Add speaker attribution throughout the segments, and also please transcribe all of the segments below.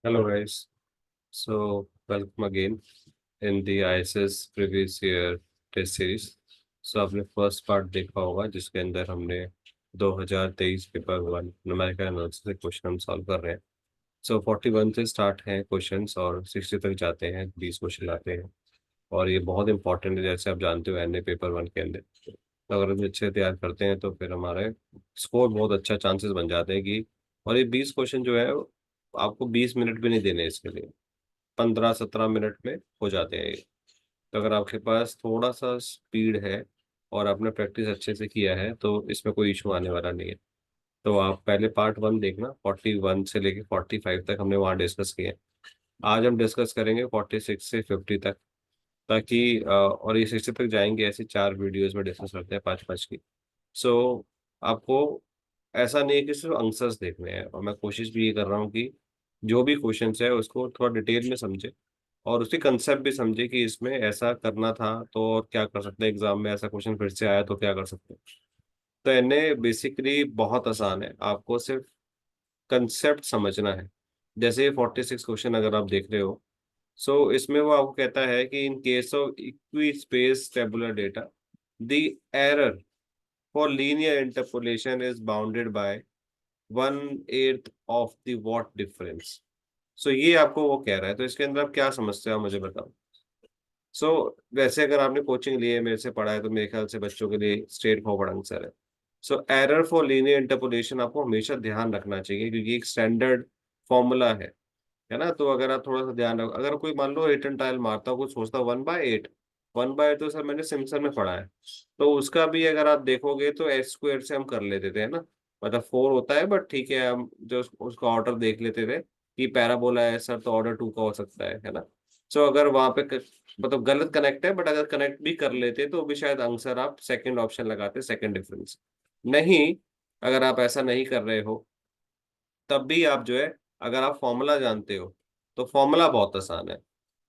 Speaker 1: Hello guys. Welcome again in the ISS previous year test series. आपने first part देखा होगा जिसके अंदर हमने 2023 पेपर वन न्यूमेरिकल एनालिसिस से क्वेश्चन हम सॉल्व कर रहे हैं। 41 से स्टार्ट हैं क्वेश्चंस और 60 तक जाते हैं, 20 क्वेश्चन आते हैं। और ये बहुत इंपॉर्टेंट है, जैसे आप जानते हो एनए पेपर वन के अंदर। तो अगर हम अच्छे से तैयार करते हैं तो फिर हमारे स्कोर बहुत अच्छा चांसेस बन जाते हैं कि। और ये 20 क्वेश्चन जो है आपको 20 मिनट भी नहीं देने इसके लिए, 15-17 मिनट में हो जाते हैं ये। तो अगर आपके पास थोड़ा सा स्पीड है और आपने प्रैक्टिस अच्छे से किया है तो इसमें कोई इशू आने वाला नहीं है। तो आप पहले पार्ट वन देखना, 41 से लेके 45 तक हमने वहाँ डिस्कस किए हैं। आज हम डिस्कस करेंगे 46 से 50 तक, ताकि और ये 60 तक जाएंगे, ऐसे चार वीडियोस में डिस्कस करते हैं, पाँच पाँच की। सो आपको ऐसा नहीं है कि सिर्फ आंसर्स देखने हैं, और मैं कोशिश भी ये कर रहा हूँ कि जो भी क्वेश्चंस है उसको थोड़ा डिटेल में समझे और उसके कंसेप्ट भी समझे कि इसमें ऐसा करना था तो और क्या कर सकते हैं, एग्जाम में ऐसा क्वेश्चन फिर से आया तो क्या कर सकते हैं। तो इन्हें बेसिकली बहुत आसान है, आपको सिर्फ कंसेप्ट समझना है। जैसे 46 क्वेश्चन अगर आप देख रहे हो, इसमें वो आपको कहता है कि in case of equi space tabular data the error for linear interpolation is bounded by 1/8 of the what difference. ये आपको वो कह रहा है, तो इसके अंदर आप क्या समस्या है मुझे बताओ। वैसे अगर आपने कोचिंग ली है, मेरे से पढ़ा है, तो मेरे ख्याल से बच्चों के लिए स्ट्रेट फॉरवर्ड आंसर है। एरर फॉर लीनियर इंटरपोलेशन आपको हमेशा ध्यान रखना चाहिए, क्योंकि एक स्टैंडर्ड फॉर्मूला है ना। तो अगर आप थोड़ा सा ध्यान रखो, अगर कोई मान लो एट एंड टाइल मारता हो, कुछ सोचता 1/8, 1/8 तो सर मैंने सिम्पसन में पढ़ा है। तो उसका भी अगर आप देखोगे तो एच स्क्वायर से हम कर लेते थे, है ना। मतलब 4 होता है, बट ठीक है, हम जो उसका ऑर्डर देख लेते थे कि पैराबोला है सर, तो ऑर्डर 2 का हो सकता है ना। अगर वहां पे मतलब गलत कनेक्ट है, बट अगर कनेक्ट भी कर लेते तो भी शायद आंसर आप सेकंड ऑप्शन लगाते, सेकंड डिफरेंस। नहीं, अगर आप ऐसा नहीं कर रहे हो तब भी आप जो है, अगर आप फॉर्मूला जानते हो तो फॉर्मूला बहुत आसान है।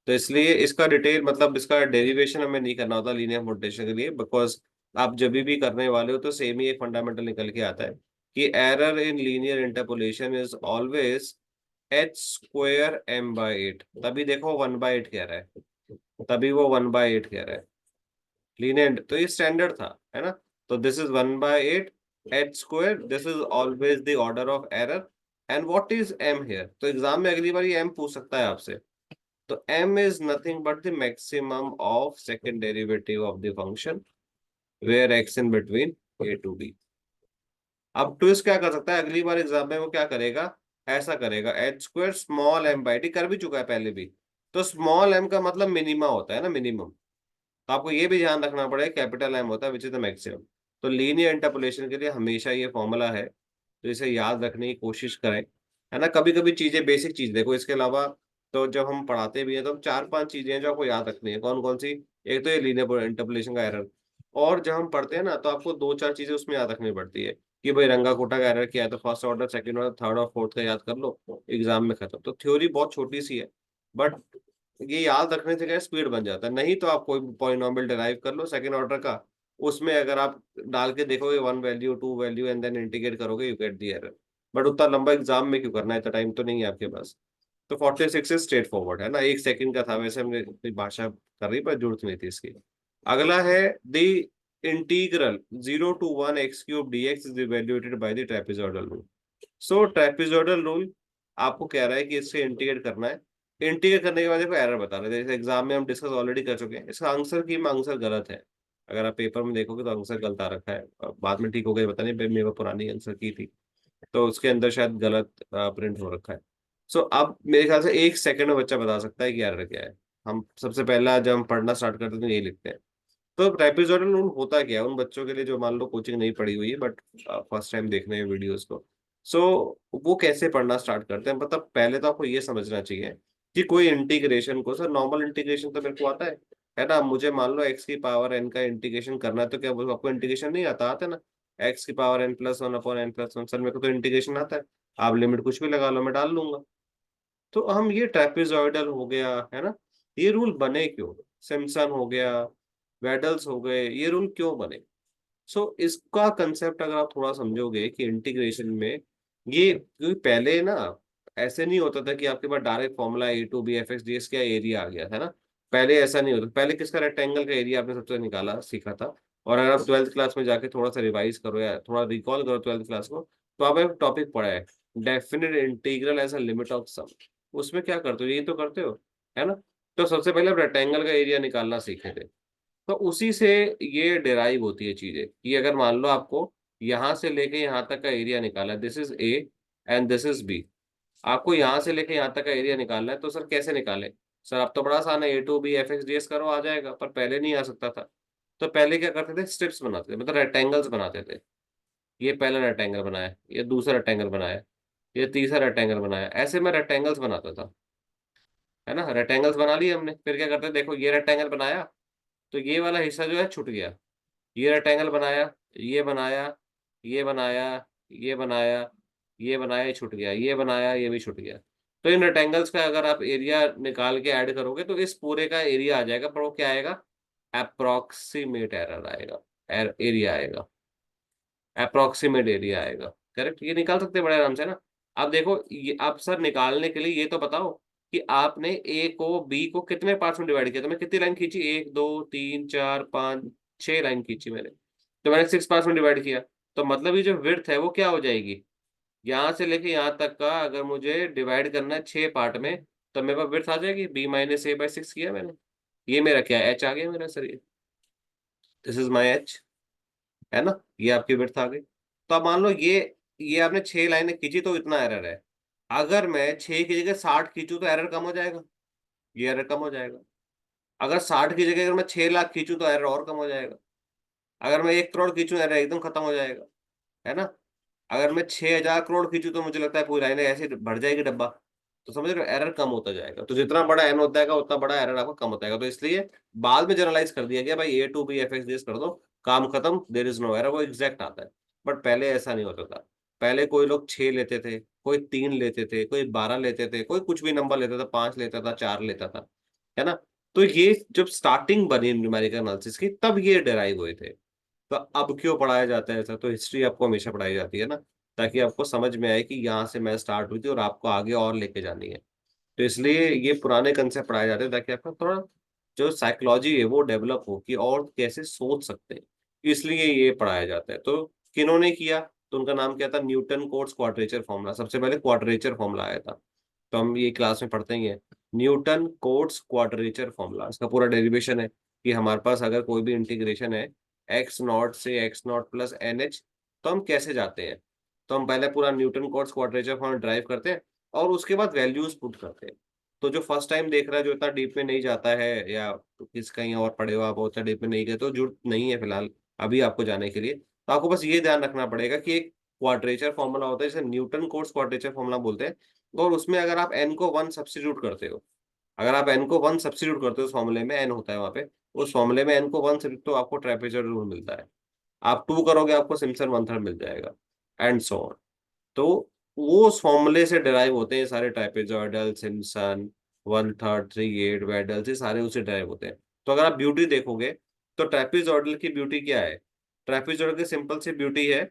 Speaker 1: तो इसलिए इसका डिटेल मतलब इसका डेरिवेशन हमें नहीं करना होता लीनियर मोटेशन के लिए, बिकॉज आप जब भी करने वाले हो तो सेम ही एक फंडामेंटल निकल के आता है कि error in linear interpolation is always H square m/8। तभी देखो 1/8 कह रहा है, तभी वो 1/8 कह रहा है। लीनियर तो ये स्टैंडर्ड था, है ना। तो this is 1/8 H square, this is always the order of error. And what is m here, तो एग्जाम में अगली बार ये m पूछ सकता है आपसे। तो m is nothing but the maximum of second derivative of the function where x in between a to b। अब ट्विस्ट क्या कर सकता है, अगली बार एग्जाम में वो क्या करेगा, ऐसा करेगा एच स्क्वायर स्मॉल m/t, कर भी चुका है पहले भी। तो स्मॉल m का मतलब मिनिमा होता है ना, मिनिमम। तो आपको ये भी ध्यान रखना पड़ेगा, कैपिटल M होता है विच इज द मैक्सिमम। तो लीनियर इंटरपोलेशन के लिए हमेशा ये फॉर्मूला है, तो इसे याद रखने की कोशिश करें, है ना। कभी कभी चीजें, बेसिक चीज देखो इसके अलावा, तो जब हम पढ़ाते भी हैं तो हम चार पांच चीजें हैं जो आपको याद रखनी है। कौन कौन सी? एक तो ये लीनियर इंटरपोलेशन का एरर। और जब हम पढ़ते हैं ना तो आपको दो चार चीजें उसमें याद रखनी पड़ती है कि भाई रंगा कोटा का एरर क्या है, तो first order, second order, third और फोर्थ का याद कर लो, एग्जाम में खत्म। तो थ्योरी बहुत छोटी सी है, बट ये याद रखने से क्या स्पीड बन जाता है। नहीं तो आप कोई पॉलिनॉमियल डिराइव कर लो सेकंड ऑर्डर का, उसमें अगर आप डाल के देखोगे one value two value and then integrate करोगे, you get the error. But उतना लंबा एग्जाम में क्यों करना है, इतना टाइम तो नहीं है आपके पास। तो 46 से स्ट्रेट फॉरवर्ड है ना, एक सेकंड का था, वैसे हमने अपनी भाषा कर रही पर जरूरत नहीं थी इसकी। अगला है the integral 0 to 1 x³ dx is evaluated by the trapezoidal rule. Trapezoidal rule आपको कह रहा है कि इससे इंटीग्रेट करना है। इंटीग्रेट करने के बाद देखो एरर बता रहे थे, जैसे एग्जाम में हम डिस्कस ऑलरेडी कर चुके हैं, इसका आंसर की में आंसर गलत है। अगर आप पेपर में देखोगे तो आंसर गलत आ रखा है, बाद में ठीक हो गया, पता नहीं, मेरे पुरानी आंसर की थी तो उसके अंदर शायद गलत प्रिंट हो रखा है। अब मेरे ख्याल से एक सेकंड में बच्चा बता सकता है कि एरर क्या है। हम सबसे पहला जब हम पढ़ना स्टार्ट करते हैं तो यही लिखते हैं। तो ट्राइपेजॉइडल रूल होता क्या है उन बच्चों के लिए जो मान लो कोचिंग नहीं पढ़ी हुई है बट फर्स्ट टाइम देख रहे हैं वीडियोस को। सो वो कैसे पढ़ना स्टार्ट करते हैं, मतलब पहले तो आपको ये समझना चाहिए कि कोई इंटीग्रेशन को, सर नॉर्मल इंटीग्रेशन तो मेरे को आता है ना। मुझे मान लो एक्स की पावर एन का इंटीग्रेशन करना है, तो क्या वो आपको इंटीग्रेशन नहीं आता है ना। एक्स की पावर n+1/n+1, सर मेरे को तो इंटीग्रेशन आता है। आप लिमिट कुछ भी लगा लो, मैं डाल लूंगा। तो हम ये ट्रेपेजॉइडल हो गया, है ना, ये रूल बने क्यों? सिम्पसन हो गया, वेडल्स हो गए, ये रूल क्यों बने? इसका कंसेप्ट अगर आप थोड़ा समझोगे कि इंटीग्रेशन में ये, क्योंकि पहले ना ऐसे नहीं होता था कि आपके पास direct formula A to B F X D S का एरिया आ गया था ना। पहले ऐसा नहीं होता, पहले किसका रेक्टेंगल का एरिया आपने सबसे निकाला सीखा था। और अगर आप ट्वेल्थ क्लास में जाके थोड़ा सा रिवाइज करो या थोड़ा रिकॉल करो ट्वेल्थ क्लास को, तो आप एक टॉपिक पढ़ा है, definite integral as a limit of sum. उसमें क्या करते हो, यही तो करते हो, है ना। तो सबसे पहले आप रेक्टेंगल का एरिया निकालना सीखे थे। तो उसी से ये डिराइव होती है चीजें, कि अगर मान लो आपको यहाँ से लेके यहाँ तक का एरिया निकाला, this is A and this is B, आपको यहाँ से लेके यहाँ तक का एरिया निकालना है, तो सर कैसे निकाले। सर अब तो बड़ा आसान है, A to B F X D S करो आ जाएगा, पर पहले नहीं आ सकता था। तो पहले क्या करते थे, स्ट्रिप्स बनाते थे, मतलब रेक्टेंगल्स बनाते थे। ये पहला रेक्टेंगल बनाया, ये दूसरा रेक्टेंगल बनाया, ये तीसरा रेक्टेंगल बनाया, ऐसे मैं रेक्टेंगल्स बनाता था, है ना। रेक्टेंगल्स बना लिए हमने, फिर क्या करते, देखो ये रेक्टेंगल बनाया, तो ये वाला हिस्सा जो है छूट गया। ये रेक्टेंगल बनाया, ये बनाया, ये बनाया, ये बनाया, ये बनाया, ये छूट गया, ये बनाया, ये भी छूट गया। तो इन रेक्टेंगल्स का अगर आप एरिया निकाल के ऐड करोगे, तो इस पूरे का एरिया आ जाएगा, पर वो क्या आएगा, अप्रोक्सीमेट एरर आएगा, एरिया आएगा, अप्रोक्सीमेट एरिया आएगा। करेक्ट, ये निकाल सकते हैं बड़े आराम से ना। अब देखो ये, आप सर निकालने के लिए ये तो बताओ कि आपने ए को बी को कितने पार्ट्स में डिवाइड किया, तो मैं कितनी लाइन खींची, एक दो तीन चार पाँच, 6 लाइन खींची मैंने, तो मैंने 6 पार्ट्स में डिवाइड किया। तो मतलब ये जो विड्थ है वो क्या हो जाएगी, यहाँ से लेके यहाँ तक का अगर मुझे डिवाइड करना है 6 पार्ट में, तो मेरे पास विड्थ आ जाएगी b - a/6 किया मैंने। ये मेरा क्या है, एच आ गया मेरा सर, ये दिस इज माई एच, है ना। ये आपकी विड्थ आ गई। तो अब मान लो ये आपने 6 लाइनें खींची तो इतना एरर है। अगर मैं 6 की जगह 60 खींचूं तो एरर कम हो जाएगा, ये एरर कम हो जाएगा। अगर 60 की जगह अगर मैं 6 लाख खींचूं तो एरर और कम हो जाएगा। अगर मैं 1 करोड़ खींचूं एरर एकदम खत्म हो जाएगा, है ना। अगर मैं 6,000 करोड़ खींचूं तो मुझे लगता है पूरी लाइनें ऐसे भर जाएगी डब्बा। तो समझ रहे हो, एरर कम होता जाएगा, तो जितना बड़ा एन होता है उतना बड़ा एरर आपका कम होता है। तो इसलिए बाद में जनरलाइज कर दिया गया, भाई A to B F X this कर दो, काम खत्म, देर इज नो एरर, वो एग्जैक्ट आता है। बट पहले ऐसा नहीं होता था। पहले कोई लोग 6 लेते थे, कोई 3 लेते थे, कोई 12 लेते थे, कोई कुछ भी नंबर लेता था, 5 लेता था, 4 लेता था, है ना। तो ये जब स्टार्टिंग बनी न्यूमेरिकल एनालिसिस की, तब ये डेराइव हुए थे। तो अब क्यों पढ़ाया जाता है ऐसा, तो हिस्ट्री आपको हमेशा पढ़ाई जाती है ना, ताकि आपको समझ में आए कि यहाँ से मैं स्टार्ट हुई थी और आपको आगे और लेके जानी है। तो इसलिए ये पुराने कंसेप्ट पढ़ाए जाते हैं, ताकि आपका थोड़ा जो साइकोलॉजी है वो डेवलप हो, कि और कैसे सोच सकते हैं, इसलिए ये पढ़ाया जाता है। तो किन्होंने किया, तो उनका नाम क्या था, न्यूटन कोट्स क्वाड्रेचर फॉर्मूला, सबसे पहले क्वाड्रेचर फॉर्मूला आया था। तो हम ये क्लास में पढ़ते ही हैं, न्यूटन कोट्स क्वाड्रेचर फॉर्मूला, इसका पूरा डेरिवेशन है कि हमारे पास अगर कोई भी इंटीग्रेशन है एक्स नॉट से X not plus N H, तो हम कैसे जाते हैं। तो हम पहले पूरा Newton Cotes quadrature formula derive करते हैं, और उसके बाद वैल्यूज पुट करते हैं। तो जो फर्स्ट टाइम देख रहा है, जो इतना डीप में नहीं जाता है, या किस कहीं और पढ़े हो आप, उतना डीप में नहीं गए, तो जरूरत नहीं है फिलहाल अभी आपको जाने के लिए। तो आपको बस ये ध्यान रखना पड़ेगा कि एक क्वाड्रेचर फॉर्मूला होता है जिसे न्यूटन कोट्स क्वाड्रेचर फॉर्मूला बोलते हैं। और उसमें अगर आप एन को 1 सब्स्टिट्यूट करते हो, अगर आप एन को 1 सब्स्टिट्यूट करते हो, उस फॉर्मूले में एन होता है वहां पे, उस फॉर्मूले में एन को 1 सब्स्टिट्यूट, तो आपको ट्रेपेजॉइडल रूल मिलता है। आप 2 करोगे आपको सिम्पसन वन थर्ड मिल जाएगा, एंड सो ऑन। तो वो उस फॉर्मूले से डिराइव होते हैं सारे, ट्राइपेजॉइडल, सिम्पसन, वन थर्ड, 3/8 वेडल, से सारे उसे डिराइव होते हैं। तो अगर आप ब्यूटी देखोगे, तो ट्रापेजॉइडल की ब्यूटी क्या है, ट्रापेजॉइडल की सिंपल सी ब्यूटी है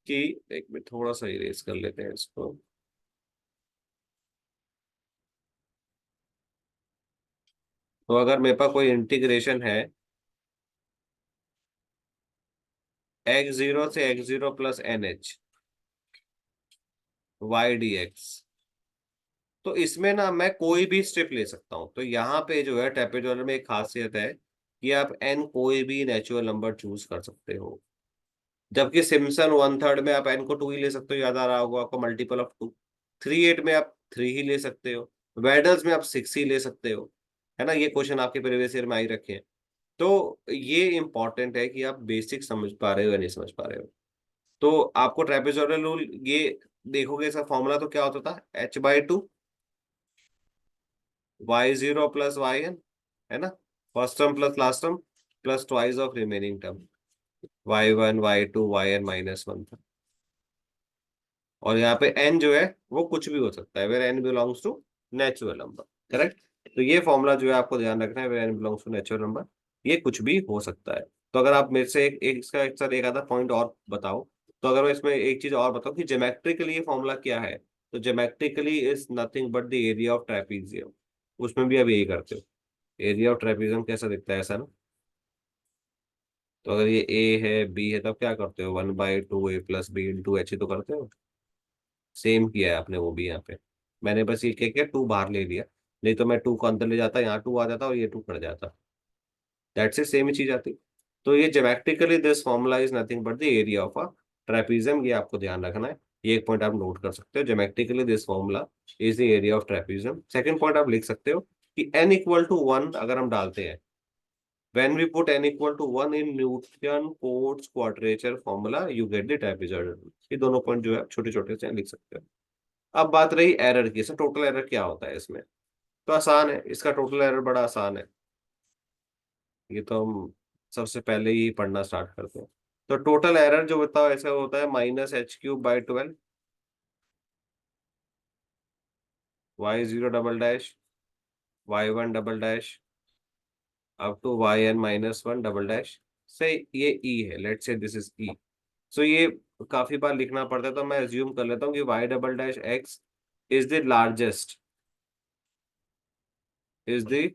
Speaker 1: कि, एक मिनट थोड़ा सा इरेज कर लेते हैं इसको। तो अगर मेरे पास कोई इंटीग्रेशन है x0 से x0 plus N H Y D X, तो इसमें ना मैं कोई भी स्टेप ले सकता हूँ। तो यहाँ पे जो है ट्रेपेजॉइडल में एक खासियत है कि आप एन कोई भी नेचुरल नंबर चूज कर सकते हो। जबकि सिम्पसन वन थर्ड में आप एन को 2 ही ले सकते हो, याद आ रहा होगा आपको, मल्टीपल ऑफ 2। 3/8 में आप 3 ही ले सकते हो। वेडल्स में आप 6 ही ले सकते हो, है ना। ये क्वेश्चन आपके प्रीवियस ईयर में आई रखे हैं। तो ये इंपॉर्टेंट है कि आप बेसिक समझ पा रहे हो या नहीं समझ पा रहे हो। तो आपको ट्रेपेजॉइडल रूल ये देखोगे, इसका फॉर्मूला तो क्या होता था, h/2 y0 प्लस yn, है ना। First term plus last term plus twice of remaining term, y1 y2 yn-1 था। और यहाँ पे n जो है वो कुछ भी हो सकता है, where n belongs to natural number. Correct. तो ये फॉर्मूला जो है आपको ध्यान रखना है, where n belongs to natural number, ये कुछ भी हो सकता है। तो अगर आप मेरे से एक इसका एक आधा पॉइंट और बताओ, तो अगर मैं इसमें एक चीज और बताऊं कि ज्योमेट्रिकली ये फॉर्मूला क्या है, तो geometrically is nothing but the area of trapezium. उसमें भी आप यही करते हो। एरिया ऑफ ट्रेपीजियम कैसा दिखता है, ऐसा ना। तो अगर ये ए है बी है तब क्या करते हो, 1/2 a + b × h ही तो करते हो। सेम किया है आपने वो भी यहाँ पे। मैंने बस ये क्या किया, 2 बाहर ले लिया। नहीं तो मैं 2 को अंदर ले जाता, यहाँ 2 आ जाता और ये 2 कट जाता। दैट्स इट, सेम ही चीज आती। तो ये geometrically this formula is nothing but the area of a trapezium, ये आपको ध्यान रखना है। ये एक पॉइंट आप नोट कर सकते हो, geometrically this formula is the area of trapezium. Second point आप लिख सकते हो कि n = 1 अगर हम डालते हैं, when we put n = 1 in Newton-Cotes quadrature formula you get the trapezoidal। ये दोनों पॉइंट जो है छोटे छोटे से लिख सकते हो। अब बात रही एरर की, सर टोटल एरर क्या होता है इसमें। तो आसान है, इसका टोटल एरर बड़ा आसान है। ये तो हम सबसे पहले ही पढ़ना स्टार्ट करते हैं। तो टोटल एरर जो बताओ ऐसा होता है -h³/12 y0 double dash y1 double dash up to yn-1 double dash से ये ई है, लेट से दिस इज ई। सो ये काफी बार लिखना पड़ता है, तो मैं अज्यूम कर लेता हूँ कि y double dash x is the largest, is the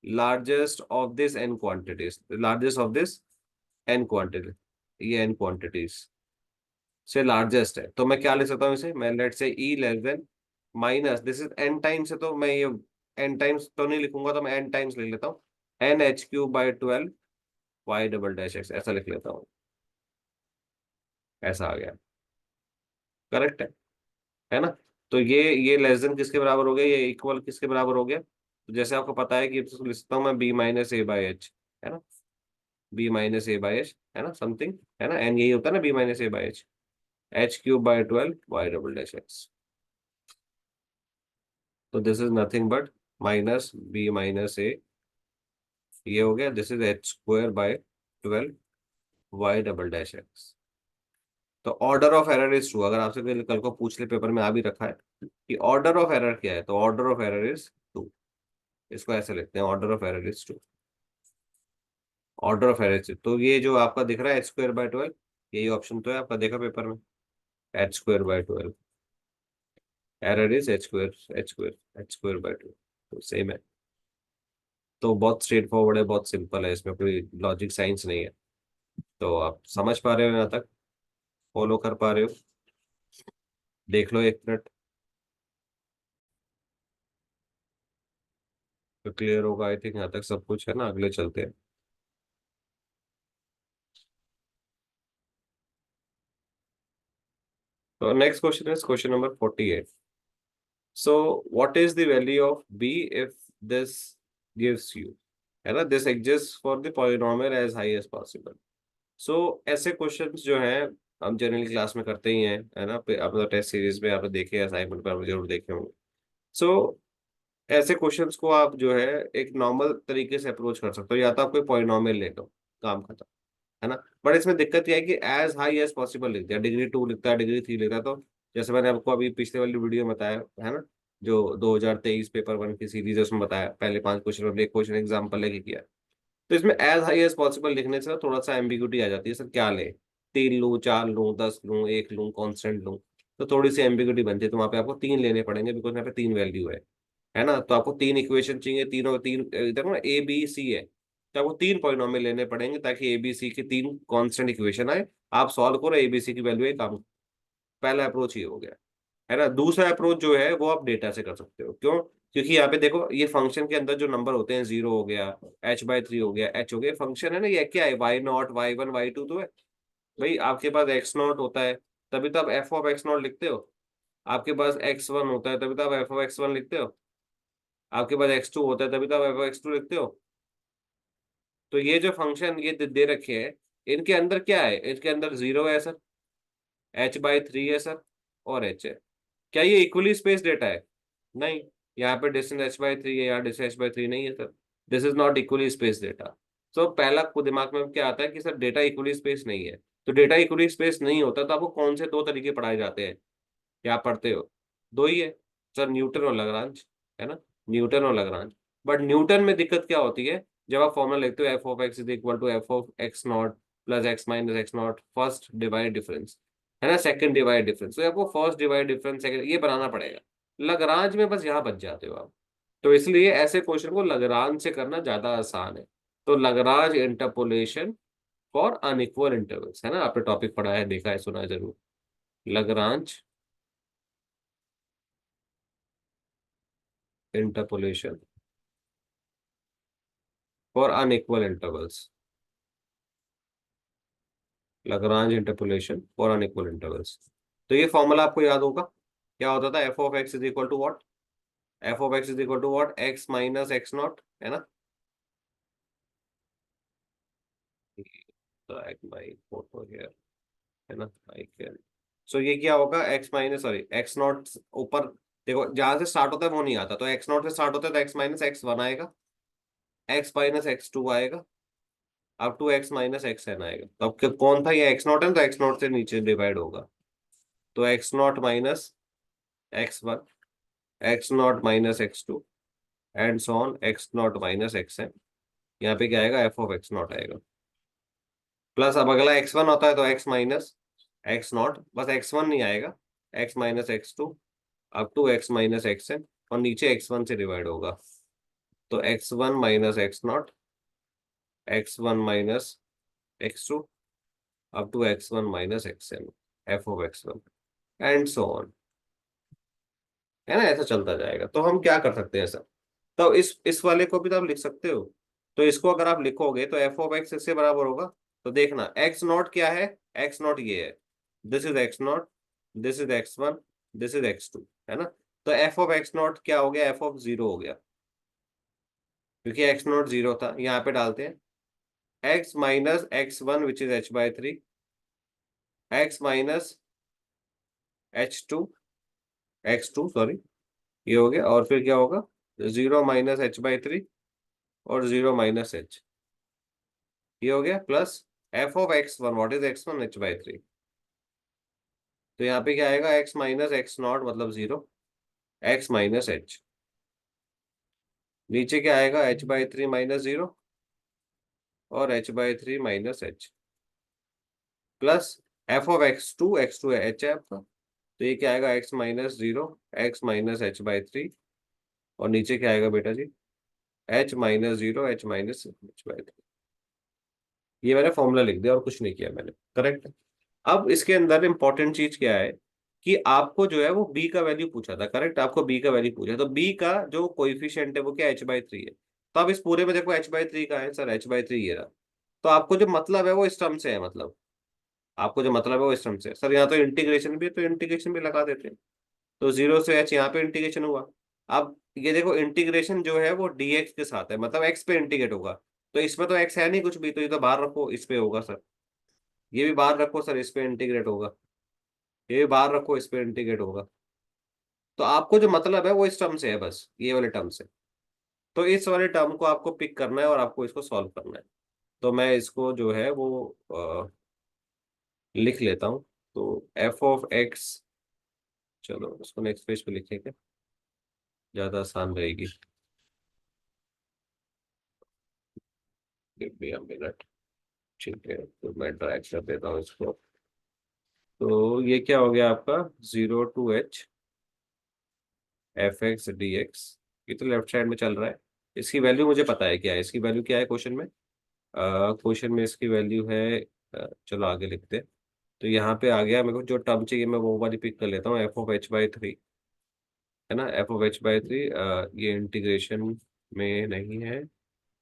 Speaker 1: largest of this n quantities, largest of this n quantity, ये n क्वांटिटीज से लार्जेस्ट है। तो मैं क्या लिख सकता हूँ इसे, मैं let say e less than minus this is n times है, तो मैं ये n टाइम्स तो नहीं लिखूंगा, तो मैं n टाइम्स लिख लेता हूँ, n h³/12 y double dash x, ऐसा लिख लेता हूँ। ऐसा आ गया, करेक्ट है ना। तो ये लेस देन किसके बराबर हो गया, ये इक्वल किसके बराबर हो गया। तो जैसे आपको पता है कि तो लिख सकता हूँ मैं b-a/h, है ना। b-a/h है ना, समथिंग, है ना, एन यही होता है ना, b-a/h, h³/12 y double dash x। तो this is nothing but -b-a, ये हो गया, this is h²/12 y double dash x। तो ऑर्डर ऑफ एरर इज 2। अगर आपसे कल को पूछ ले, पेपर में आ भी रखा है कि ऑर्डर ऑफ एरर क्या है, तो ऑर्डर ऑफ एरर इज 2। इसको ऐसे लिखते हैं, order of error is 2। Order of error is, तो ये जो आपका दिख रहा है h²/12, यही ऑप्शन तो है आपका, देखा पेपर में, h²/12, एरर इज h²/12, तो सेम है। तो बहुत स्ट्रेट फॉरवर्ड है, बहुत सिंपल है, इसमें कोई लॉजिक साइंस नहीं है। तो आप समझ पा रहे हो यहाँ तक, फॉलो कर पा रहे हो, देख लो 1 मिनट तो क्लियर होगा। आई थिंक यहाँ तक सब कुछ है ना, अगले चलते हैं। तो next question is question number 48। So what is the value of b if this gives you, है ना, this exist for the polynomial as high as possible. So ऐसे क्वेश्चंस जो हैं हम जनरली क्लास में करते ही हैं, है ना, अपना टेस्ट सीरीज में आपने देखे, असाइनमेंट पर जरूर देखे होंगे। सो ऐसे क्वेश्चंस को आप जो है एक नॉर्मल तरीके से अप्रोच कर सकते हो, या तो आप कोई पॉलिनोमियल ले लो, काम खत्म, है ना। बट इसमें दिक्कत यह है कि एज हाई एज पॉसिबल लिखते हैं, डिग्री 2 लिखता है, डिग्री 3 लिखता है। तो जैसे मैंने आपको अभी पिछले वाली वीडियो में बताया, है ना, जो 2023 पेपर 1 की सीरीज है उसमें बताया, पहले 5 क्वेश्चन और एक क्वेश्चन एग्जाम्पल लेके किया। तो इसमें एज हाई एज पॉसिबल लिखने से ना थोड़ा सा एम्बिग्यूटी आ जाती है, सर क्या ले, 3 लूँ, 4 लूँ, 10 लूँ, 1 लूँ, कॉन्स्टेंट लूँ। तो थोड़ी सी एम्बिग्यूटी बनती है, तो वहाँ पे आपको 3 लेने पड़ेंगे, बिकॉज यहाँ पे 3 वैल्यू है ना। तो आपको 3 इक्वेशन चाहिए, तीनों तीन इधर ना ए बी सी है, तो आपको 3 पॉलिनोमियल लेने पड़ेंगे ताकि ए बी सी की 3 कांस्टेंट इक्वेशन आए। आप सॉल्व करो, ए बी सी की वैल्यू एक काम। पहला अप्रोच ये हो गया, है ना। दूसरा अप्रोच जो है वो आप डेटा से कर सकते हो, क्यों, क्योंकि यहाँ पे देखो ये फंक्शन के अंदर जो नंबर होते हैं, 0 हो गया, h/3 हो गया, h हो गया, फंक्शन है ना, ये क्या है, y0, y1, y2 तो है। भाई आपके पास x0 होता है तभी तो आप f(x0) लिखते हो। आपके पास x1 होता है तभी तो आप f(x1) लिखते हो। आपके पास x2 होता है तभी तो आप f(x2) लिखते हो। तो ये जो फंक्शन ये दे रखे हैं, इनके अंदर क्या है, इनके अंदर 0 है सर, h/3 है सर, और h है। क्या ये इक्वली स्पेस डेटा है, नहीं। यहाँ पे डिस्टेंस h/3 है, यहाँ डिस्टेंस h/3 नहीं है sir, this is not equally space data. तो पहला को दिमाग में क्या आता है कि सर डेटा इक्वली स्पेस नहीं है। तो डेटा इक्वली स्पेस नहीं होता तो आपको कौन से 2 तरीके पढ़ाए जाते हैं, क्या पढ़ते हो, 2 ही है सर, न्यूटन और लैग्रांज, है ना, न्यूटन और लैग्रांज। बट न्यूटन में दिक्कत क्या होती है, जब आप फॉर्मूला लिखते हो f(x) = f(x0 + x - x0 first divide difference), है ना, सेकंड डिवाइड डिफरेंस। तो आपको फर्स्ट डिवाइड डिफरेंस सेकंड ये बनाना पड़ेगा। लग्रांज में बस यहाँ बच जाते हो आप। तो इसलिए ऐसे क्वेश्चन को लग्रांज से करना ज्यादा आसान है। तो Lagrange interpolation for unequal intervals, है ना, आपने टॉपिक पढ़ा है, देखा है, सुना है जरूर। Lagrange interpolation for unequal intervals. Lagrange interpolation for unequal intervals. तो ये फॉर्मूला आपको याद होगा, क्या होता था, F of X is equal to what, F of X is equal to what, X minus X not, है ना। तो माई फोटो हियर, है ना, आई कैन। सो ये क्या होगा, x minus, sorry, x not ऊपर, देखो जहां से स्टार्ट होता है वो नहीं आता, तो एक्स नॉट से स्टार्ट होता है तो एक्स माइनस एक्स वन आएगा, एक्स माइनस एक्स टू आएगा, अब to X minus X N आएगा। तो अब कौन था ये, एक्स नॉट है, तो एक्स नॉट से नीचे डिवाइड होगा। तो X not minus X one, X not minus X two, and so on, X not minus X N. यहाँ पे क्या आएगा, एफ ऑफ एक्स नॉट आएगा। प्लस अब अगला एक्स वन होता है तो एक्स माइनस एक्स नॉट, बस एक्स वन नहीं आएगा, X minus X two, up to X minus X N, और नीचे एक्स वन से डिवाइड होगा। तो X one minus X not, X one minus X two, up to X one minus X N, F of X one, and so on, है ना, ऐसा चलता जाएगा। तो हम क्या कर सकते हैं ऐसा, तो इस वाले को भी तो आप लिख सकते हो। तो इसको अगर आप लिखोगे तो एफ ऑफ एक्स इससे बराबर होगा। तो देखना एक्स नॉट क्या है, एक्स नॉट ये है, this is X not, this is X one, this is X two, है ना। तो एफ ऑफ एक्स नॉट क्या हो गया, एफ ऑफ जीरो हो गया, क्योंकि एक्स नॉट जीरो था। यहाँ पे डालते हैं X minus X one which is H by three, X minus H two, X two sorry, ये हो गया, और फिर क्या होगा, zero minus H by three, और जीरो माइनस एच, ये हो गया, plus F of X one, what is X one, H by three. तो यहाँ पे क्या आएगा, एक्स माइनस एक्स नॉट मतलब जीरो, एक्स माइनस एच, नीचे क्या आएगा, H by three minus zero, और H by three minus H, plus F of X to H है आपका, तो ये क्या आएगा, X minus zero, X minus H by three, और नीचे क्या आएगा बेटा जी, H minus zero, H minus H by three. ये मैंने फॉर्मूला लिख दिया और कुछ नहीं किया मैंने, करेक्ट। अब इसके अंदर इंपॉर्टेंट चीज क्या है, कि आपको जो है वो बी का वैल्यू पूछा था, करेक्ट, आपको बी का वैल्यू पूछा, तो बी का जो कोइफिशिएंट है वो क्या, एच बाई थ्री है। तो अब इस पूरे में देखो एच बाई थ्री का है सर, एच बाई थ्री ये रहा। तो आपको जो मतलब है वो इस टर्म से है, मतलब आपको जो मतलब है वो इस टर्म से है। सर यहाँ तो इंटीग्रेशन भी है, तो इंटीग्रेशन भी लगा देते हैं। तो जीरो से एच यहाँ पे इंटीग्रेशन हुआ। अब ये देखो इंटीग्रेशन जो है वो dx के साथ है, मतलब x पे इंटीग्रेट होगा। तो इसमें तो x है नहीं कुछ भी, तो ये तो बाहर रखो, इस पे होगा सर। ये भी बाहर रखो सर, इस पे इंटीग्रेट होगा। ये भी बाहर रखो, इस पे इंटीग्रेट होगा। तो आपको जो मतलब है वो इस टर्म से है, बस ये वाले टर्म से। तो इस वाले टर्म को आपको पिक करना है और आपको इसको सॉल्व करना है। तो मैं इसको जो है वो लिख लेता हूँ। तो एफ ऑफ एक्स, चलो उसको नेक्स्ट पेज पे लिखें क्या, ज्यादा आसान रहेगी। Give me a minute. ठीक है, तो मैं ड्रैग कर देता हूँ इसको। तो ये क्या हो गया आपका, zero to H F X D X. ये तो लेफ्ट साइड में चल रहा है। इसकी वैल्यू मुझे पता है क्या है, इसकी वैल्यू क्या है क्वेश्चन में, क्वेश्चन में इसकी वैल्यू है, चलो आगे लिखते हैं। तो यहाँ पे आ गया, मेरे को जो टर्म चाहिए मैं वो वाली पिक कर लेता हूँ, F of H by three, है ना, F of H by three. ये इंटीग्रेशन में नहीं है,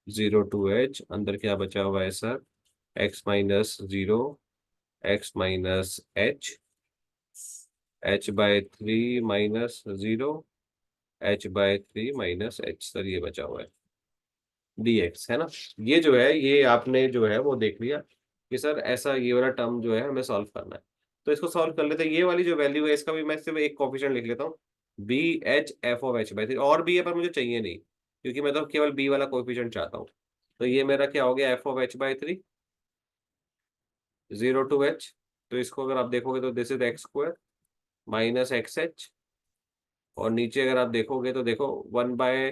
Speaker 1: जीरो टू एच, अंदर क्या बचा हुआ है sir, x minus zero, X minus H, H by three minus zero, H by three minus H, sir ये बचा हुआ है dx, है ना। ये जो है ये आपने जो है वो देख लिया कि सर ऐसा ये वाला टर्म जो है हमें सॉल्व करना है। तो इसको सॉल्व कर लेते हैं, ये वाली जो वैल्यू है इसका भी मैं सिर्फ एक कोफिशिएंट लिख लेता हूँ, B H F of H by three, और भी है पर मुझे चाहिए नहीं, क्योंकि मैं तो केवल बी वाला कोफिशिएंट चाहता हूँ। तो ये मेरा क्या हो गया, F of H by three, zero to H. तो इसको अगर आप देखोगे तो this is X square minus X H, और नीचे अगर आप देखोगे तो देखो वन बाय,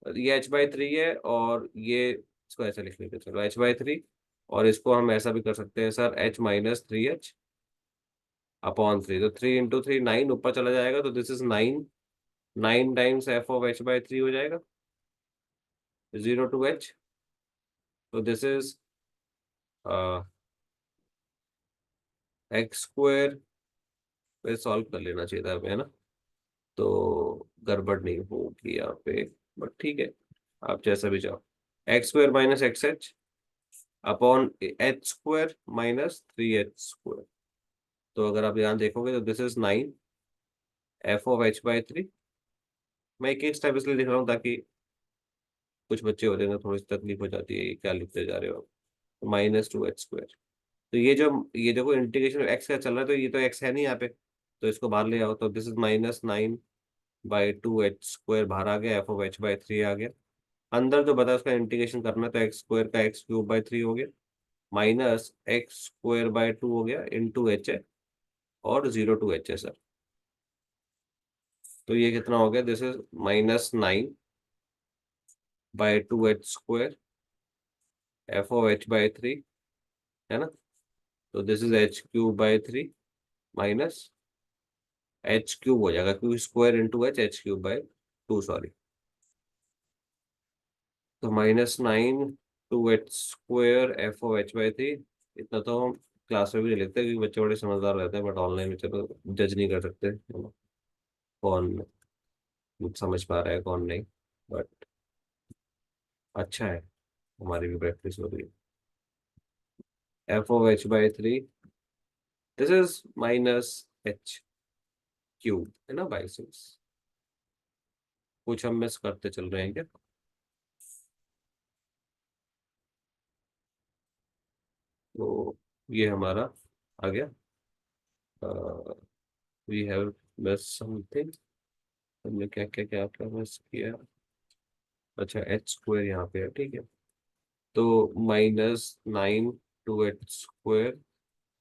Speaker 1: ये एच बाई थ्री है, और ये इसको ऐसा लिख लेते हैं, चलो एच बाई थ्री, और इसको हम ऐसा भी कर सकते हैं sir, H minus three H, upon three, तो 3 × 3 9 ऊपर चला जाएगा, तो दिस इज 9। 9 टाइम्स f(h/3) हो जाएगा, 0 to h। तो दिस इज x² पे सॉल्व कर लेना चाहिए था हमें, है ना। तो गड़बड़ नहीं होगी यहाँ पे, बट ठीक है, आप जैसा भी चाहो। x² - xh upon h² - 3h²। तो अगर आप यहाँ देखोगे तो दिस इज 9 f(h/3)। मैं एक एक स्टेप इसलिए लिख रहा हूँ ताकि कुछ बच्चे होते हैं ना, थोड़ी सी तकलीफ हो जाती है, ये क्या लिखते जा रहे हो। -2h²। तो ये देखो इंटीग्रेशन एक्स का चल रहा है, तो ये तो एक्स है नहीं यहाँ पे, तो इसको बाहर ले आओ, तो दिस इज -9/2h² बाहर आ गया, f(h/3) आ गया। अंदर जो बता उसका इंटीग्रेशन करना है, तो x² का x³/3 हो गया, -x²/2 हो गया, इंटू एच है, और 0 to h है सर। तो ये कितना हो गया, दिस इज -9/2h², f(h/3), है ना। तो this is h³/3 minus h³ हो जाएगा, क्योंकि स्क्वायर इंटू h3/2, सॉरी। तो -9/2h² f(h/3), इतना तो हम क्लास में भी नहीं लिखते क्योंकि बच्चे बड़े समझदार रहते हैं, बट ऑनलाइन में चलो जज नहीं कर सकते, है ना, कौन समझ पा रहा है कौन नहीं। बट अच्छा है, हमारी भी प्रैक्टिस हो रही है। f(h/3), दिस इज -h³ है ना, बाई 6। कुछ हम मिस करते चल रहे हैं क्या। तो ये हमारा आ गया, वी हैव मिस समथिंग। हमने क्या क्या क्या क्या मिस किया। अच्छा, h² यहाँ पे है, ठीक है। तो -9/2h²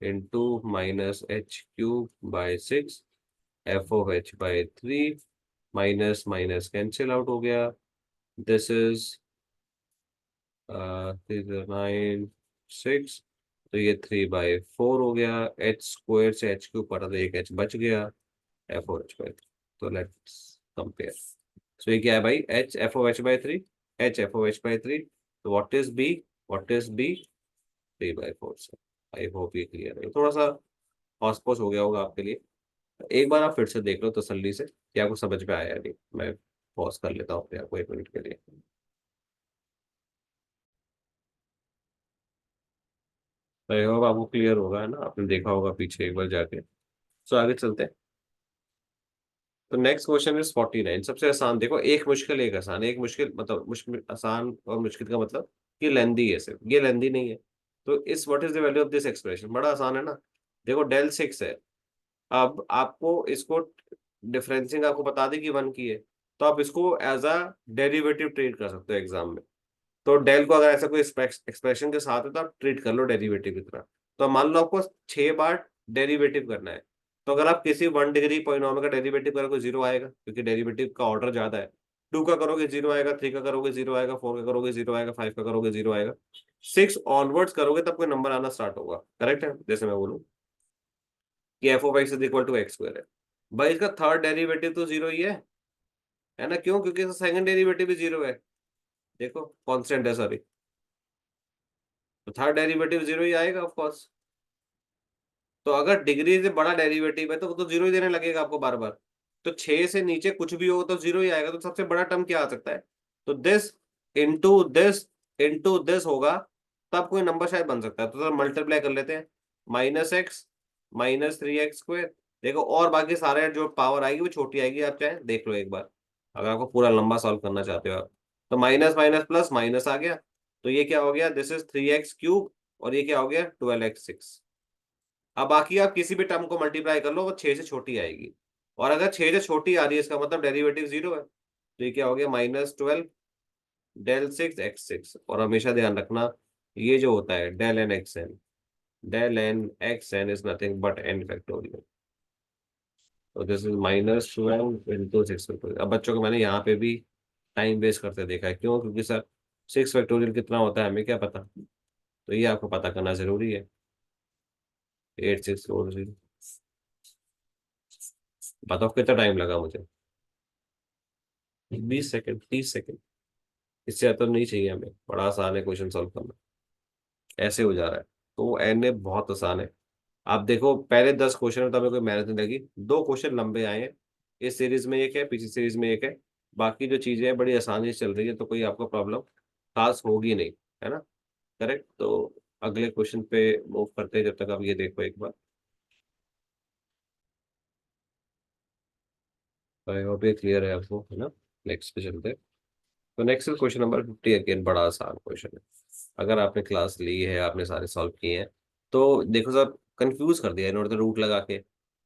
Speaker 1: into -h³/6 f(h/3), minus minus cancel out हो गया। दिस इज 9 6, तो ये 3/4 हो गया। h² से h³ पटा तो एक h बच गया, f(h/3). तो लेट्स कंपेयर। सो ये क्या है भाई, h f(h/3), h f(h/3), तो व्हाट इज b 3/4 से। आई होप ये क्लियर है, थोड़ा सा हौस पौच हो गया होगा आपके लिए। एक बार आप फिर से देख लो तसल्ली से कि आपको समझ में आया या नहीं। मैं पॉज कर लेता हूँ अपने आप को 1 मिनट के लिए। आई होप आपको क्लियर होगा, है ना, आपने देखा होगा पीछे एक बार जाके। सो आगे चलते हैं। तो नेक्स्ट क्वेश्चन इज 49, सबसे आसान। देखो, एक मुश्किल एक आसान, एक मुश्किल मतलब मुश्किल आसान और मुश्किल का मतलब कि लेंदी है, सिर्फ ये लेंदी नहीं है। तो इस what is the value of this expression, बड़ा आसान है ना। देखो del 6 है, अब आपको इसको डिफरेंसिंग आपको बता दी कि 1 की है, तो आप इसको एज अ डेरिवेटिव ट्रीट कर सकते हो एग्जाम में। तो डेल को अगर ऐसा कोई एक्सप्रेशन के साथ है तो आप ट्रीट कर लो डेरिवेटिव की तरह। तो मान लो आपको 6 बार डेरिवेटिव करना है, तो अगर आप किसी 1 डिग्री पॉलिनॉमियल का डेरिवेटिव करोगे 0 आएगा, क्योंकि डेरिवेटिव का ऑर्डर ज्यादा है। 2 का करोगे 0 आएगा, 3 का करोगे 0 आएगा, 4 का करोगे 0 आएगा, 5 का करोगे 0 आएगा, 6 ऑनवर्ड्स करोगे तब कोई नंबर आना स्टार्ट होगा। करेक्ट है, जैसे मैं बोलूँ कि f(x)=x² है, भाई इसका थर्ड डेरिवेटिव तो 0 ही है ना। क्यों, क्योंकि इसका सेकंड डेरिवेटिव भी 0 है। देखो कांस्टेंट है, सॉरी, तो थर्ड डेरिवेटिव 0 ही आएगा ऑफ कोर्स। तो अगर डिग्री से बड़ा डेरिवेटिव है तो वो तो 0 ही देने लगेगा आपको बार बार। तो 6 से नीचे कुछ भी हो तो 0 ही आएगा। तो सबसे बड़ा टर्म क्या आ सकता है, तो this into this into this होगा, तब कोई नंबर शायद बन सकता है। तो मल्टीप्लाई कर लेते हैं, -x -3x²। देखो, और बाकी सारे जो पावर आएगी वो छोटी आएगी, आप चाहे देख लो एक बार, अगर आपको पूरा लंबा सॉल्व करना चाहते हो आप। तो माइनस माइनस प्लस माइनस आ गया, तो ये क्या हो गया, दिस इज 3x³ और ये क्या हो गया 12x6। अब बाकी आप किसी भी टर्म को मल्टीप्लाई कर लो, वो 6 से छोटी आएगी। और अगर 6 से छोटी आ रही है, इसका मतलब डेरिवेटिव 0 है। तो ये क्या हो गया, -12del 6 x6। और हमेशा ध्यान रखना, ये जो होता है del n x n is nothing but n factorial. तो दिस इज -12 × 6। अब बच्चों को मैंने यहाँ पे भी टाइम वेस्ट करते देखा है, क्यों, क्योंकि सर 6 फैक्टोरियल कितना होता है हमें क्या पता। तो ये आपको पता करना जरूरी है, 8640। बताओ कितना टाइम लगा मुझे? 20 सेकंड, 30 सेकंड। इससे ज्यादा तो नहीं चाहिए हमें, बड़ा आसान है क्वेश्चन सॉल्व करना। ऐसे हो जा रहा है। तो एन ए बहुत आसान है। आप देखो पहले 10 क्वेश्चन में तो हमें कोई मेहनत नहीं लगी। 2 क्वेश्चन लंबे आए हैं। इस सीरीज में एक है, पिछली सीरीज में एक है। बाकी जो चीजें हैं बड़ी आसानी से चल रही है, तो कोई आपको प्रॉब्लम खास होगी नहीं, है ना? करेक्ट। तो अगले क्वेश्चन पे मूव करते हैं, जब तक आप ये देखो एक बार। आई होप ये क्लियर है आपको, है ना? नेक्स्ट पे चलते हैं। तो नेक्स्ट क्वेश्चन नंबर 50, अगेन बड़ा आसान क्वेश्चन है। अगर आपने क्लास ली है, आपने सारे सॉल्व किए हैं, तो देखो सर, कंफ्यूज कर दिया इन्होंने तो रूट लगा के।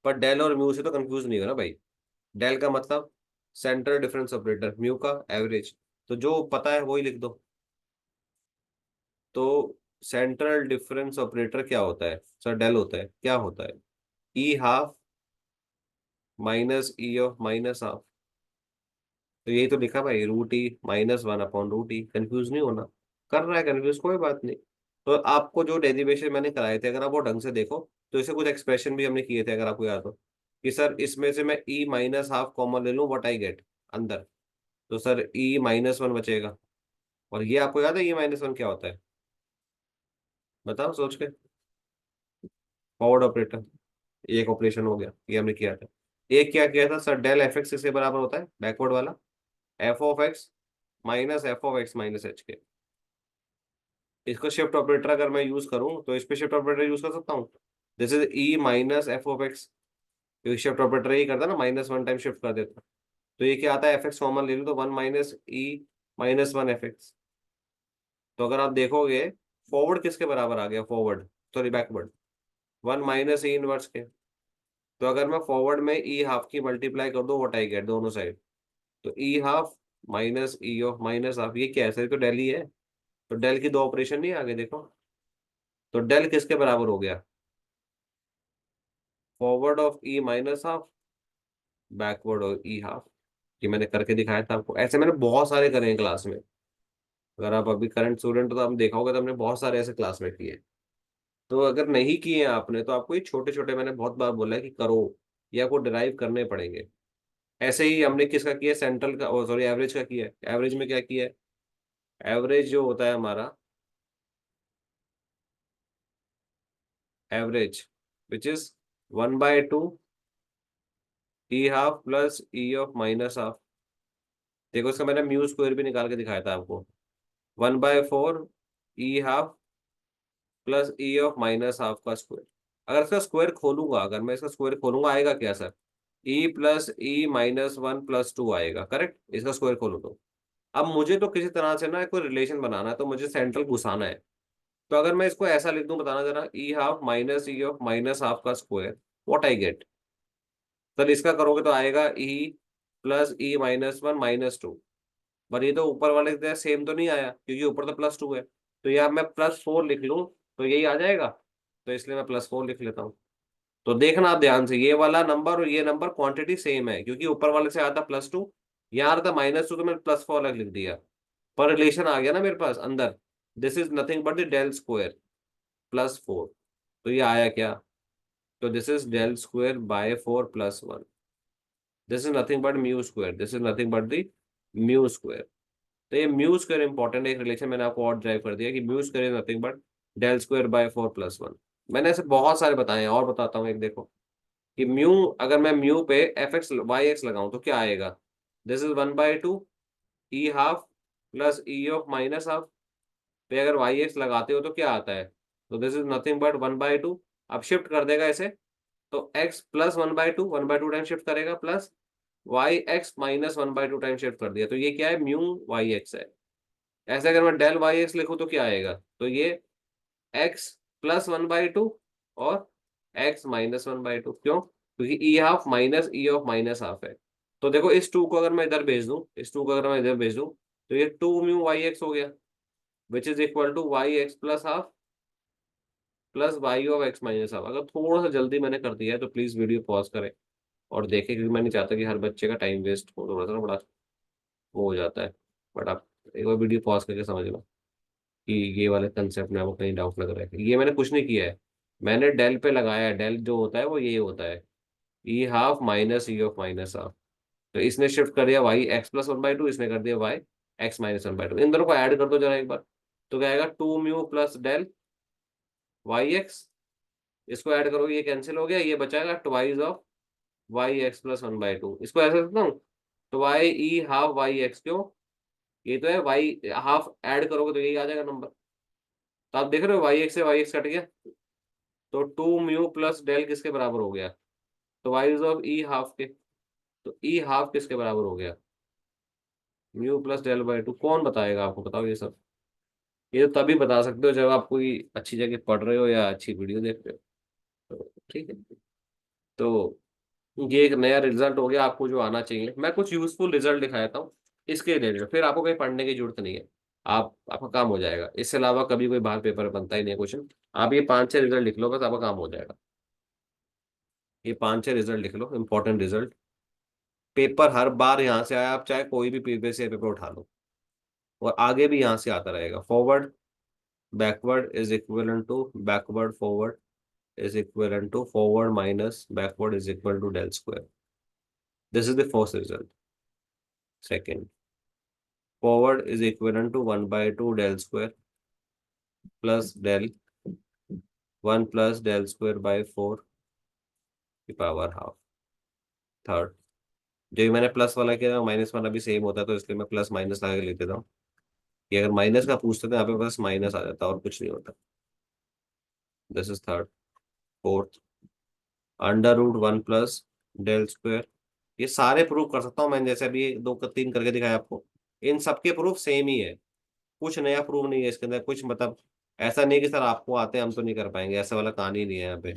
Speaker 1: पर डेल और म्यू से तो कंफ्यूज नहीं हो ना भाई। डेल का मतलब सेंटर डिफरेंस ऑपरेटर, म्यू का एवरेज। तो जो पता है वही लिख दो। तो सेंट्रल डिफरेंस ऑपरेटर क्या होता है सर? डेल होता है। क्या होता है? E half minus e of minus half. तो यही तो लिखा भाई, root e minus one upon root e. Confuse नहीं होना। कर रहा है कंफ्यूज, कोई बात नहीं। तो आपको जो डेरिवेशन मैंने कराए थे, अगर आप वो ढंग से देखो, तो इसे कुछ एक्सप्रेशन भी हमने किए थे, अगर आपको याद हो, कि सर इसमें से मैं ई माइनस हाफ कॉमन ले लूँ, व्हाट आई गेट अंदर। तो सर ई माइनस वन बचेगा। और ये आपको याद है ई माइनस वन क्या होता है? बताओ सोच के। Forward operator. एक ऑपरेशन हो गया, ये हमने किया था। एक क्या किया था सर? डेल एफ एक्स इसके बराबर होता है, बैकवर्ड वाला, F of x minus F of x minus H के। इसको शिफ्ट ऑपरेटर अगर मैं यूज करूं, तो इस पे शिफ्ट ऑपरेटर यूज कर सकता हूँ। This is E minus F of x. क्योंकि शिफ्ट ऑपरेटर ही करता है ना, माइनस वन टाइम शिफ्ट कर देता। तो ये क्या आता है? एफ एक्स कॉमन ले लूँ तो वन माइनस ई माइनस वन एफ एक्स। तो अगर आप देखोगे, फॉरवर्ड किसके बराबर आ गया? Forward, sorry backward, one minus ई इनवर्स के। तो अगर मैं फॉरवर्ड में ई हाफ की मल्टीप्लाई कर दूं, व्हाट आई गेट दोनों साइड। तो e half minus e of minus half, ये क्या है सर? तो डेल ही है। तो डेल की दो ऑपरेशन नहीं आगे देखो। तो डेल किसके बराबर हो गया? Forward of E minus half, backward of E half. ये मैंने करके दिखाया था आपको। ऐसे मैंने बहुत सारे करे हैं क्लास में। अगर आप अभी करंट स्टूडेंट हो तो आप देखा होगा, तो हमने बहुत सारे ऐसे क्लास में किए। तो अगर नहीं किए हैं आपने, तो आपको ये छोटे छोटे, मैंने बहुत बार बोला है कि करो, ये आपको डिराइव करने पड़ेंगे। ऐसे ही हमने किसका किया? सेंट्रल का, सॉरी एवरेज का किया है। एवरेज में क्या किया है? एवरेज जो होता है हमारा, average which is 1/2 E half plus e of minus half. देखो इसका मैंने म्यू स्क्वायर भी निकाल के दिखाया था आपको। 1/4 e half plus e of minus half का स्क्वायर। अगर इसका स्क्वायर खोलूंगा, अगर मैं इसका स्क्वायर खोलूंगा, आएगा क्या सर? ई plus e minus one plus two आएगा, करेक्ट, इसका स्क्वायर खोलूं तो। अब मुझे तो किसी तरह से ना कोई रिलेशन बनाना है, तो मुझे सेंट्रल घुसाना है। तो अगर मैं इसको ऐसा लिख दूं, बताना जरा, e half minus e of minus half का square, what I get. Sir इसका करोगे तो आएगा e plus e minus one minus two. पर ये तो ऊपर वाले के तरह सेम तो नहीं आया, क्योंकि ऊपर तो प्लस टू है। तो यहाँ मैं +4 लिख लूँ, तो यही आ जाएगा। तो इसलिए मैं +4 लिख लेता हूँ। तो देखना आप ध्यान से, ये वाला नंबर और ये नंबर क्वांटिटी सेम है, क्योंकि ऊपर वाले से आता +2, यहाँ आ रहा था -2, तो मैंने +4 अलग लिख दिया। पर रिलेशन आ गया ना मेरे पास अंदर। This is nothing but the del square +4। तो ये आया क्या? तो this is del square by 4 + 1। This is nothing but mu square, this is nothing but the mu square. तो ये म्यू स्क्वायर इंपॉर्टेंट एक रिलेशन मैंने आपको और ड्राइव कर दिया, कि mu square is nothing but del square by 4 + 1। मैंने ऐसे बहुत सारे बताए हैं, और बताता हूँ। एक देखो, कि म्यू, अगर मैं म्यू पे एफ एक्स वाई एक्स लगाऊं तो क्या आएगा? This is 1/2 E half plus e of minus half. पे अगर वाई एक्स लगाते हो तो क्या आता है? तो दिस इज नथिंग बट 1/2। अब शिफ्ट कर देगा इसे, तो एक्स प्लस 1/2, 1/2 टाइम शिफ्ट करेगा, plus y x minus 1/2 time shift कर दिया। तो ये क्या है? म्यू वाई एक्स है। ऐसे अगर मैं डेल वाई एक्स लिखूं तो क्या आएगा? तो ये एक्स +1/2 और एक्स -1/2। क्यों? क्योंकि e half minus e of minus half है। तो देखो इस टू को अगर मैं इधर भेज दूं, इस टू को अगर मैं इधर भेज दूं, तो ये 2 म्यू वाई एक्स हो गया, which is equal to y x plus half plus y of x minus half. अगर थोड़ा सा जल्दी मैंने कर दिया है तो प्लीज वीडियो पॉज करें और देखें, क्योंकि मैं नहीं चाहता कि हर बच्चे का टाइम वेस्ट हो, थोड़ा सा ना बड़ा वो हो जाता है। बट आप एक बार वीडियो पॉज करके समझ लो कि ये वाले कंसेप्ट में आपको कहीं डाउट लग रहा है। ये मैंने कुछ नहीं किया है, मैंने डेल पे लगाया है। डेल जो होता है वो ये होता है, e half minus e of minus half. तो इसने शिफ्ट कर दिया Y x plus one by two, इसने कर दिया Y x minus one by two. इन दोनों को ऐड कर दो जरा एक बार। तो क्या आएगा, two mu plus del y x. इसको ऐड करोगे ये कैंसिल हो गया, ये बचाएगा twice of y x plus one by two. इसको ऐसे लिखता हूँ, twice e half y x. क्यों, ये तो है वाई हाफ, ऐड करोगे तो यही आ जाएगा नंबर। तो आप देख रहे हो वाई एक्स से वाई एक्स कट गया। तो टू म्यू प्लस डेल किसके बराबर हो गया, ट्वाइस ऑफ ई हाफ के। तो ई हाफ किसके बराबर हो गया, mu plus del by two. कौन बताएगा आपको, बताओ ये सब। ये तो तभी बता सकते हो जब आप कोई अच्छी जगह पढ़ रहे हो या अच्छी वीडियो देख रहे हो। तो ठीक है। तो ये एक नया रिजल्ट हो गया आपको जो आना चाहिए। मैं कुछ यूजफुल रिजल्ट दिखाता हूँ इसके रिलेटेड, फिर आपको कहीं पढ़ने की जरूरत नहीं है। आपका काम हो जाएगा। इससे अलावा कभी कोई बाहर पेपर बनता ही नहीं है क्वेश्चन। आप ये पांच छह रिजल्ट लिख लो, बस आपका काम हो जाएगा। ये पांच छह रिजल्ट लिख लो, इंपॉर्टेंट रिजल्ट। पेपर हर बार यहाँ से आया, आप चाहे कोई भी प्रीवियस ईयर पेपर उठा लो, और आगे भी यहाँ से आता रहेगा। Forward backward is equal to backward forward is equivalent to forward minus backward is equal to del square. This is the first result. Second, forward is equivalent to 1 by 2 del square plus del 1 plus del square by 4 की power half. Third, जो मैंने plus वाला किया minus वाला भी same होता है, तो इसलिए मैं प्लस माइनस लगा के लिख देता हूँ कि अगर माइनस का पूछते तो यहाँ पे बस माइनस आ जाता और कुछ नहीं होता। This is third. Fourth, under root one plus del square. ये सारे प्रूफ कर सकता हूँ मैं, जैसे अभी दो का तीन करके दिखाया आपको। इन सबके प्रूफ सेम ही है, कुछ नया प्रूफ नहीं है इसके अंदर। कुछ मतलब ऐसा नहीं है कि सर आपको आते हैं हम तो नहीं कर पाएंगे, ऐसा वाला कहानी नहीं है यहाँ पे।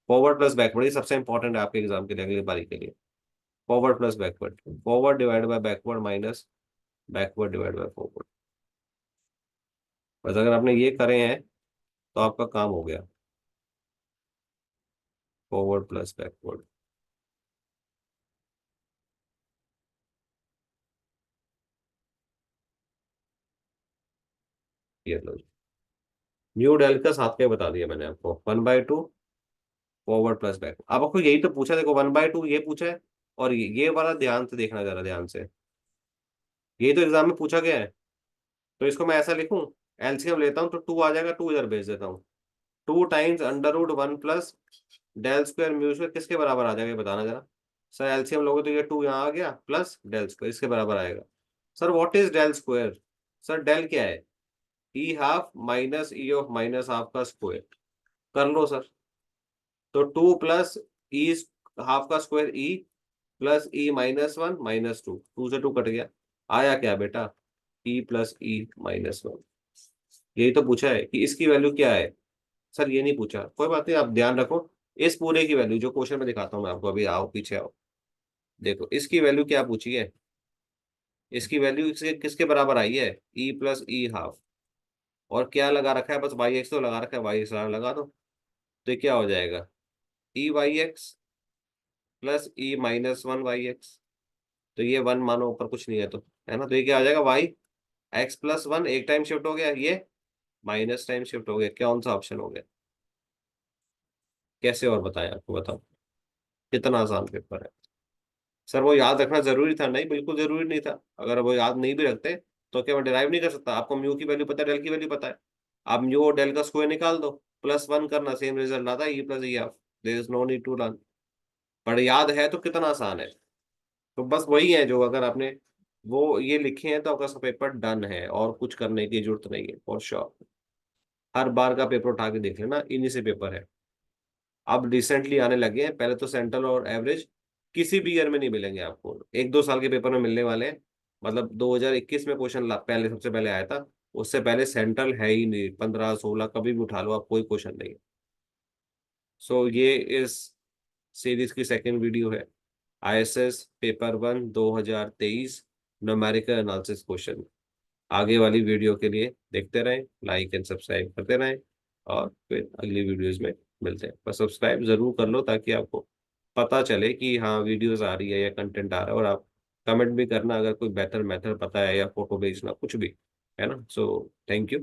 Speaker 1: फॉरवर्ड प्लस बैकवर्ड ये सबसे इंपॉर्टेंट है आपके एग्जाम के लिए, अगली बारी के लिए। Forward plus backward, forward divide by backward minus backward divide by forward. बस अगर आपने ये करे हैं तो आपका काम हो गया। फॉरवर्ड प्लस बैकवर्ड, ये लो। न्यू डेल का साथ में बता दिया मैंने आपको, 1/2 फॉरवर्ड प्लस बैक। अब आपको यही तो पूछा, देखो 1/2 ये पूछा है। और ये वाला ध्यान से देखना जरा, ध्यान से। ये तो एग्जाम में पूछा गया है। तो इसको मैं ऐसा लिखूं, एलसीएम लेता हूँ तो टू आ जाएगा, टू इधर भेज देता हूँ। Two times under root one plus del square mu square किसके बराबर आ जाएगा, ये बताना जरा। सर एलसीएम लोगे तो ये टू यहाँ आ गया, प्लस डेल स्क्वायर इसके बराबर आएगा। Sir what is del square, sir del क्या है, e half minus e of minus half का स्क्वायर। कर लो सर। तो टू प्लस ई हाफ का square e plus e minus one minus two, two से टू कट गया। आया क्या बेटा, e plus e minus one. यही तो पूछा है कि इसकी वैल्यू क्या है। सर ये नहीं पूछा, कोई बात नहीं, आप ध्यान रखो। इस पूरे की वैल्यू जो क्वेश्चन में दिखाता हूँ मैं आपको, अभी आओ पीछे आओ। देखो इसकी वैल्यू क्या पूछी है। इसकी वैल्यू किसके किसके बराबर आई है, ई प्लस ई हाफ। और क्या लगा रखा है, बस वाई एक्स तो लगा रखा है, वाई एक्स लगा दो। तो ये क्या हो जाएगा, E Y x plus e minus one Y x. तो ये वन मानो, ऊपर कुछ नहीं है तो, है ना। तो ये क्या आ जाएगा, वाई एक्स प्लस वन, एक टाइम शिफ्ट हो गया, ये माइनस टाइम शिफ्ट हो गया। कौन सा ऑप्शन हो गया, कैसे और बताएं आपको, बताओ। कितना आसान पेपर है। सर वो याद रखना जरूरी था, नहीं बिल्कुल जरूरी नहीं था। अगर वो याद नहीं भी रखते तो क्या मैं डिराइव नहीं कर सकता। आपको म्यू की वैल्यू पता है, डेल की वैल्यू पता है। आप म्यू और डेल का स्क्वायर निकाल दो, प्लस वन करना, सेम रिजल्ट आता है, e plus e half. There is no need to learn. पर याद है तो कितना आसान है। तो बस वही है, जो अगर आपने वो ये लिखे हैं तो आपका सब पेपर डन है, और कुछ करने की जरूरत नहीं है फॉर श्योर। हर बार का पेपर उठा के देख लेना, इन्हीं से पेपर है। अब रिसेंटली आने लगे हैं, पहले तो सेंट्रल और एवरेज किसी भी ईयर में नहीं मिलेंगे आपको, एक दो साल के पेपर में मिलने वाले हैं। मतलब 2021 में क्वेश्चन पहले सबसे पहले आया था। उससे पहले सेंट्रल है ही नहीं, 15 16 कभी भी उठा लो आप, कोई क्वेश्चन नहीं है। सो ये इस सीरीज की सेकंड वीडियो है, ISS paper one 2023 numerical analysis question. आगे वाली वीडियो के लिए देखते रहें, लाइक एंड सब्सक्राइब करते रहें, और फिर अगली वीडियोस में मिलते हैं। बस सब्सक्राइब जरूर कर लो ताकि आपको पता चले कि हाँ वीडियोस आ रही है या कंटेंट आ रहा है। और आप कमेंट भी करना अगर कोई बेहतर मेथड पता है, या फोटो भेजना, कुछ भी, है ना। So thank you.